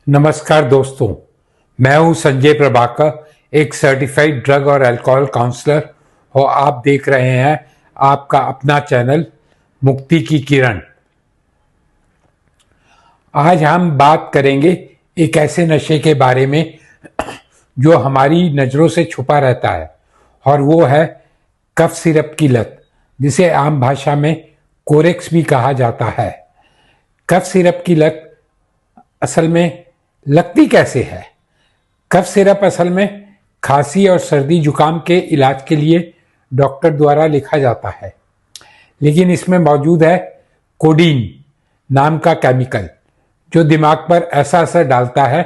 नमस्कार दोस्तों, मैं हूं संजय प्रभाकर, एक सर्टिफाइड ड्रग और अल्कोहल काउंसलर और आप देख रहे हैं आपका अपना चैनल मुक्ति की किरण। आज हम बात करेंगे एक ऐसे नशे के बारे में जो हमारी नज़रों से छुपा रहता है और वो है कफ सिरप की लत, जिसे आम भाषा में कोरेक्स भी कहा जाता है। कफ सिरप की लत असल में लगती कैसे है? कफ सिरप असल में खांसी और सर्दी जुकाम के इलाज के लिए डॉक्टर द्वारा लिखा जाता है, लेकिन इसमें मौजूद है कोडीन नाम का केमिकल, जो दिमाग पर ऐसा असर डालता है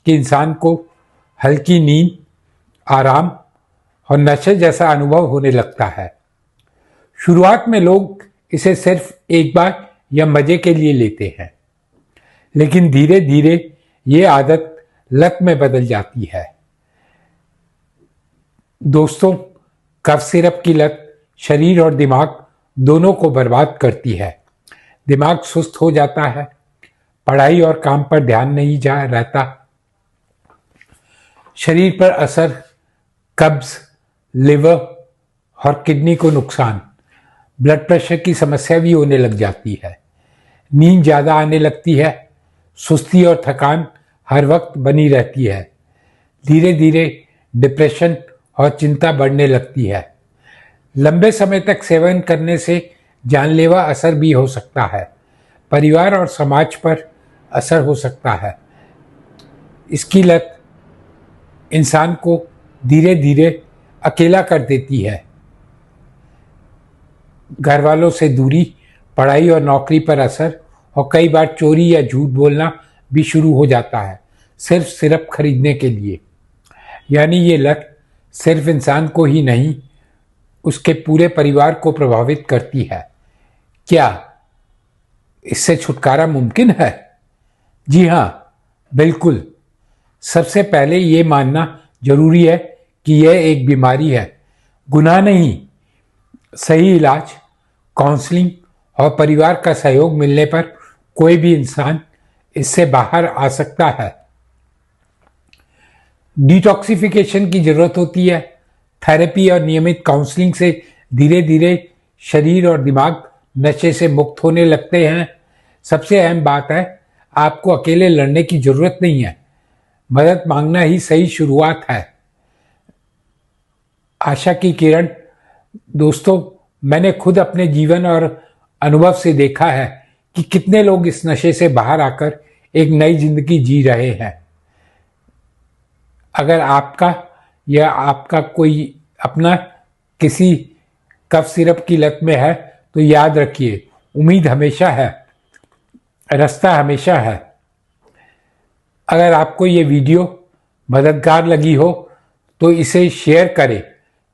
कि इंसान को हल्की नींद, आराम और नशे जैसा अनुभव होने लगता है। शुरुआत में लोग इसे सिर्फ एक बार या मजे के लिए लेते हैं, लेकिन धीरे धीरे ये आदत लत में बदल जाती है। दोस्तों, कफ सिरप की लत शरीर और दिमाग दोनों को बर्बाद करती है। दिमाग सुस्त हो जाता है, पढ़ाई और काम पर ध्यान नहीं रहता, शरीर पर असर, कब्ज, लिवर और किडनी को नुकसान, ब्लड प्रेशर की समस्या भी होने लग जाती है। नींद ज़्यादा आने लगती है, सुस्ती और थकान हर वक्त बनी रहती है। धीरे धीरे डिप्रेशन और चिंता बढ़ने लगती है। लंबे समय तक सेवन करने से जानलेवा असर भी हो सकता है। परिवार और समाज पर असर हो सकता है। इसकी लत इंसान को धीरे धीरे अकेला कर देती है। घर वालों से दूरी, पढ़ाई और नौकरी पर असर और कई बार चोरी या झूठ बोलना भी शुरू हो जाता है, सिर्फ सिरप खरीदने के लिए। यानी ये लत सिर्फ इंसान को ही नहीं, उसके पूरे परिवार को प्रभावित करती है। क्या इससे छुटकारा मुमकिन है? जी हाँ, बिल्कुल। सबसे पहले ये मानना जरूरी है कि यह एक बीमारी है, गुनाह नहीं। सही इलाज, काउंसलिंग और परिवार का सहयोग मिलने पर कोई भी इंसान इससे बाहर आ सकता है। डिटॉक्सिफिकेशन की जरूरत होती है। थेरेपी और नियमित काउंसलिंग से धीरे धीरे शरीर और दिमाग नशे से मुक्त होने लगते हैं। सबसे अहम बात है, आपको अकेले लड़ने की जरूरत नहीं है, मदद मांगना ही सही शुरुआत है। आशा की किरण। दोस्तों, मैंने खुद अपने जीवन और अनुभव से देखा है कि कितने लोग इस नशे से बाहर आकर एक नई जिंदगी जी रहे हैं। अगर आपका कोई अपना किसी कफ सिरप की लत में है तो याद रखिए, उम्मीद हमेशा है, रास्ता हमेशा है। अगर आपको ये वीडियो मददगार लगी हो तो इसे शेयर करें,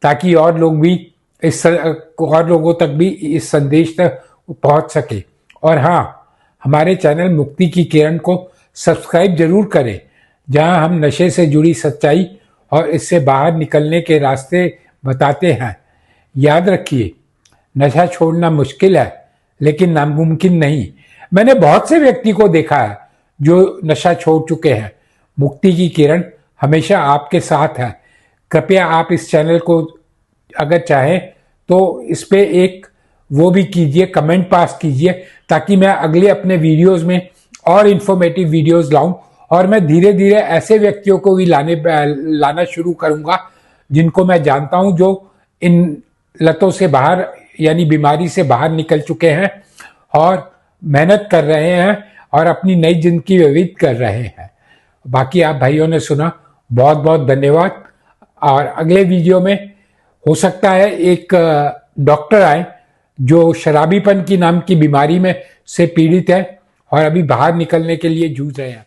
ताकि और लोगों तक भी इस संदेश तक पहुंच सके। और हाँ, हमारे चैनल मुक्ति की किरण को सब्सक्राइब जरूर करें, जहां हम नशे से जुड़ी सच्चाई और इससे बाहर निकलने के रास्ते बताते हैं। याद रखिए, नशा छोड़ना मुश्किल है, लेकिन नामुमकिन नहीं। मैंने बहुत से व्यक्ति को देखा है जो नशा छोड़ चुके हैं। मुक्ति की किरण हमेशा आपके साथ है। कृपया आप इस चैनल को अगर चाहें तो इस पे एक वो भी कीजिए, कमेंट पास कीजिए, ताकि मैं अगले अपने वीडियोस में और इंफॉर्मेटिव वीडियोस लाऊं। और मैं धीरे धीरे ऐसे व्यक्तियों को भी लाना शुरू करूंगा जिनको मैं जानता हूं, जो इन लतों से बाहर यानी बीमारी से बाहर निकल चुके हैं और मेहनत कर रहे हैं और अपनी नई जिंदगी व्यतीत कर रहे हैं। बाकी आप भाइयों ने सुना, बहुत बहुत धन्यवाद। और अगले वीडियो में हो सकता है एक डॉक्टर आए जो शराबीपन की नाम की बीमारी में से पीड़ित है और अभी बाहर निकलने के लिए जूझ रहे हैं।